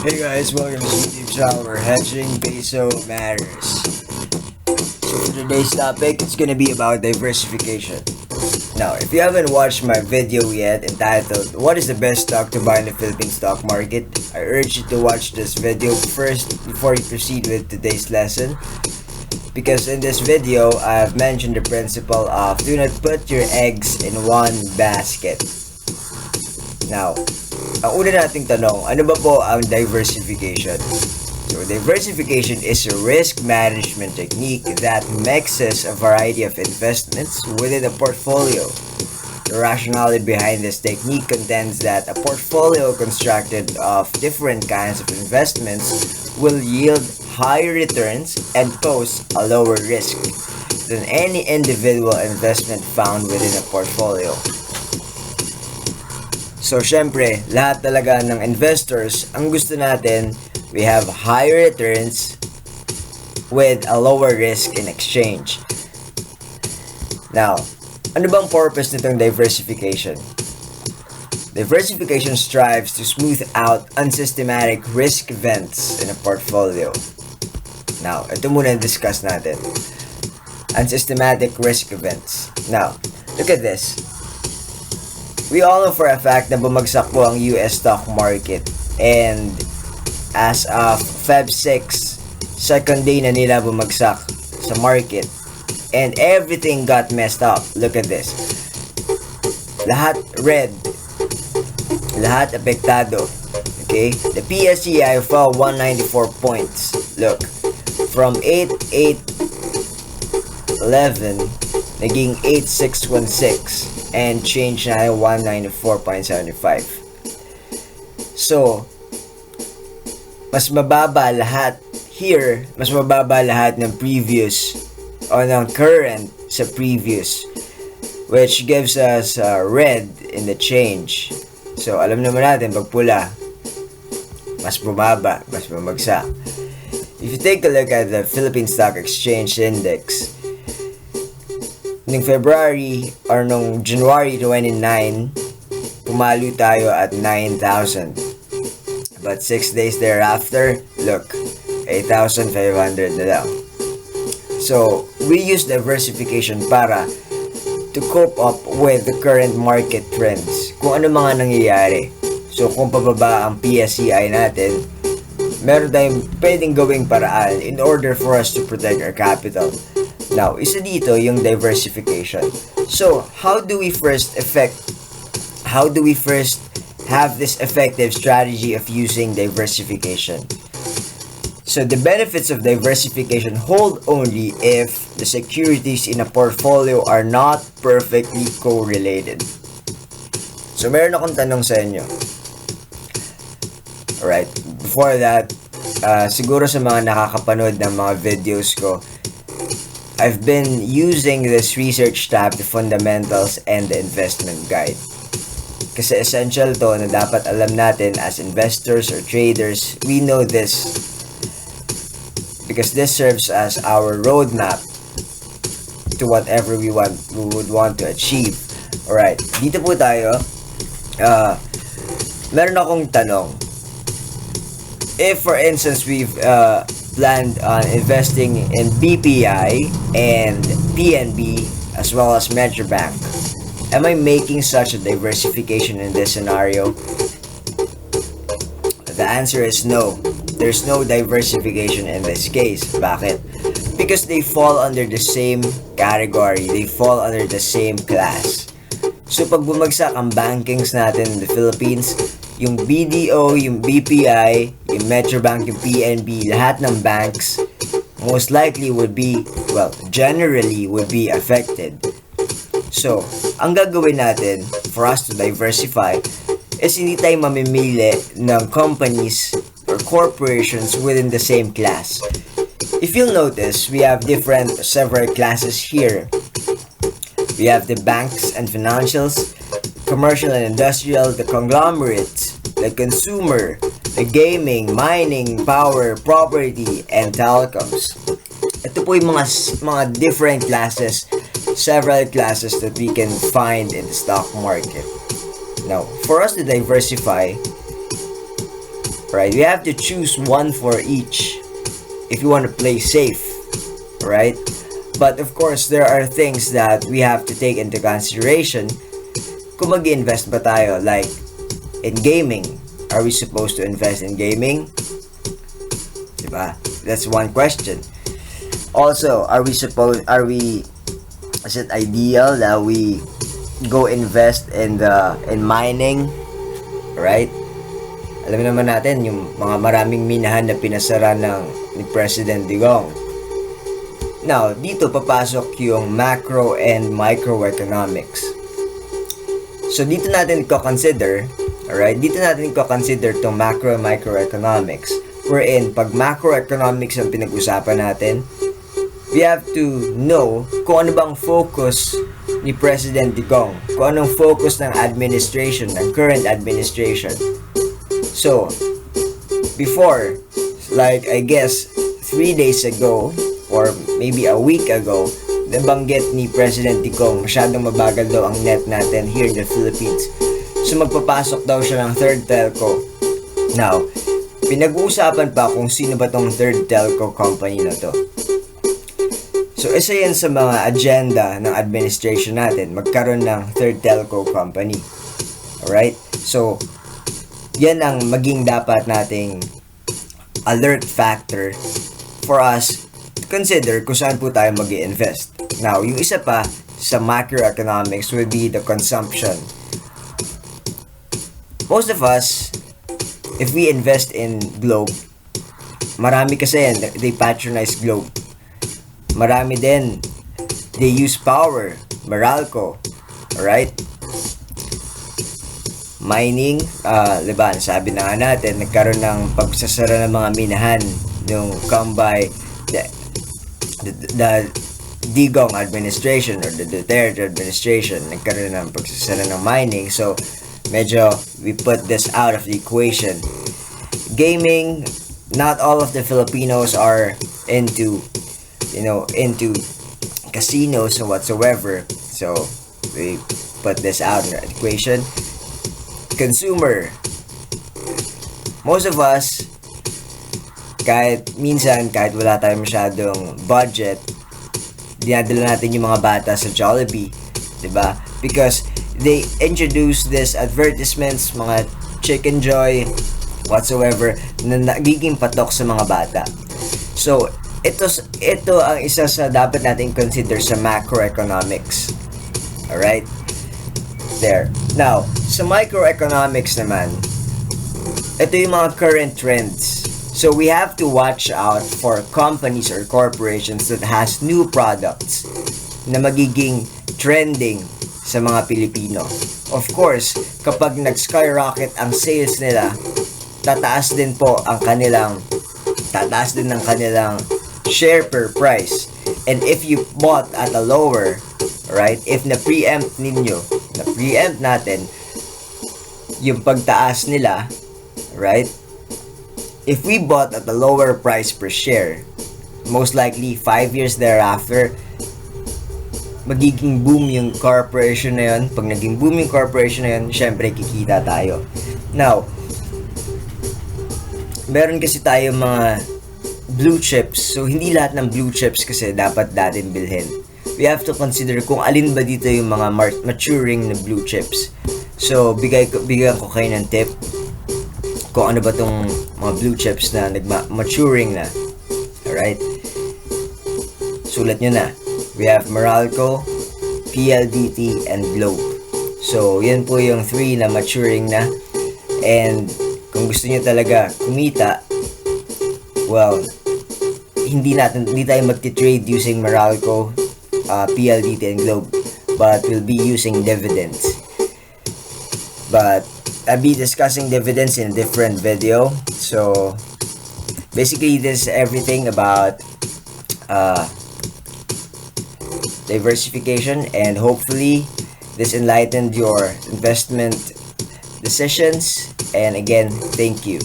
Hey guys, welcome to YouTube channel where hedging peso matters. So for today's topic, it's gonna be about diversification. Now, if you haven't watched my video yet entitled "What is the best stock to buy in the Philippine stock market?" I urge you to watch this video first before you proceed with today's lesson. Because in this video, I have mentioned the principle of do not put your eggs in one basket. Now, ang una nating tanong, ano ba po ang diversification? So, diversification is a risk management technique that mixes a variety of investments within a portfolio. The rationale behind this technique contends that a portfolio constructed of different kinds of investments will yield higher returns and pose a lower risk than any individual investment found within a portfolio. So, syempre, lahat talaga ng investors, ang gusto natin, we have higher returns with a lower risk in exchange. Now, ano bang purpose nitong diversification? Diversification strives to smooth out unsystematic risk events in a portfolio. Now, ito muna discuss natin. Unsystematic risk events. Now, look at this. We all know for a fact na bumagsak po ang US stock market, and as of Feb 6, second day na nila bumagsak sa market and everything got messed up. Look at this. Lahat red. Lahat apektado. Okay? The PSEI fell 194 points. Look. From 8811 naging 8616 and change na 194.75. So, mas mababa lahat here, mas mababa lahat ng previous o ng current sa previous, which gives us red in the change. So, alam naman natin, pag pula, mas bumaba, mas bumagsak. If you take a look at the Philippine Stock Exchange Index, nung February or nung January 29, pumalo tayo at 9,000. But 6 days thereafter, look, 8,500 na lang. So, we use diversification para to cope up with the current market trends. Kung ano mga nangyayari. So, kung pababa ang PSEI natin, meron tayong pwedeng gawing paraan in order for us to protect our capital. Now, isa dito yung diversification. So, how do we first have this effective strategy of using diversification? So, the benefits of diversification hold only if the securities in a portfolio are not perfectly correlated. So, meron akong tanong sa inyo. Alright, before that, siguro sa mga nakakapanood ng mga videos ko, I've been using this research tab, the fundamentals and the investment guide. Kasi essential to na dapat alam natin as investors or traders. We know this because this serves as our roadmap to whatever we would want to achieve. Alright, dito po tayo. Meron akong tanong. If for instance we've planned on investing in BPI and PNB as well as Metrobank, am I making such a diversification in this scenario? The answer is no. There's no diversification in this case. Bakit? Because they fall under the same category. They fall under the same class. So pag bumagsak ang bankings natin in the Philippines, yung BDO, yung BPI, yung Metrobank, yung PNB, lahat ng banks most likely would be, well, generally would be affected. So, ang gagawin natin for us to diversify is hindi tayo mamimili ng companies or corporations within the same class. If you'll notice, we have several classes here. We have the banks and financials, commercial and industrial, the conglomerates, the consumer, the gaming, mining, power, property, and telecoms. Ito po yung mga different classes, several classes that we can find in the stock market. Now, for us to diversify, right? We have to choose one for each if you want to play safe, right? But of course, there are things that we have to take into consideration kung mag-invest ba tayo. Like, in gaming, are we supposed to invest in gaming? Diba? That's one question. Also, is it ideal that we go invest in mining, right? Alam naman natin yung mga maraming minahan na pinasara ni President Digong. Now, dito papasok yung macro and microeconomics. So dito natin ko-consider, alright? Dito natin ko-consider tong macro and microeconomics. Wherein, pag macroeconomics ang pinag-usapan natin, we have to know kung ano bang focus ni President Digong, kung anong focus ng administration, ng current administration. So, before, like I guess 3 days ago or maybe a week ago, nabanggit ni President Digong masyadong mabagal daw ang net natin here in the Philippines. So magpapasok daw siya ng third telco. Now, pinag-uusapan pa kung sino ba tong third telco company na to. So isa yan sa mga agenda ng administration natin, magkaroon ng third telco company. Alright? So, yan ang maging dapat nating alert factor for us to consider kung saan po tayo mag-i-invest. Now, yung isa pa sa macroeconomics will be the consumption. Most of us, if we invest in Globe, marami kasi yan, they patronize Globe. Marami din, they use Power, Meralco, alright? Mining, diba, sabi na nga natin, nagkaroon ng pagsasara ng mga minahan nung by the Digong administration or the Duterte administration, nagkaroon ng pagsasara ng mining. So, medyo we put this out of the equation. Gaming, not all of the Filipinos are into casinos or whatsoever. So, we put this out of the equation. Consumer, most of us, kahit wala tayong masyadong budget, dinadala natin yung mga bata sa Jollibee, diba? Because they introduce this advertisements, mga Chicken Joy, whatsoever, na nagiging patok sa mga bata. So, ito ang isa sa dapat natin consider sa macroeconomics. Alright? There. Now, sa microeconomics naman, ito yung mga current trends. So, we have to watch out for companies or corporations that has new products na magiging trending sa mga Pilipino. Of course, kapag nag-skyrocket ang sales nila, tataas din ng kanilang share per price. And if you bought at a lower, right, if na-preempt natin yung pagtaas nila, right, if we bought at a lower price per share, most likely 5 years thereafter, magiging boom yung corporation na yun. Pag naging boom yung corporation na yun, syempre kikita tayo. Now, meron kasi tayo mga blue chips. So, hindi lahat ng blue chips kasi dapat natin bilhin. We have to consider kung alin ba dito yung mga maturing na blue chips. So, bigyan ko kayo ng tip kung ano ba tong mga blue chips na maturing na. Alright? Sulat nyo na. We have Meralco, PLDT, and Globe. So, yan po yung 3 na maturing na. And, kung gusto nyo talaga kumita, well, hindi tayo magti-trade using Meralco, PLDT, and Globe, but we'll be using dividends. But I'll be discussing dividends in a different video. So basically, this is everything about diversification, and hopefully this enlightened your investment decisions. And again, thank you.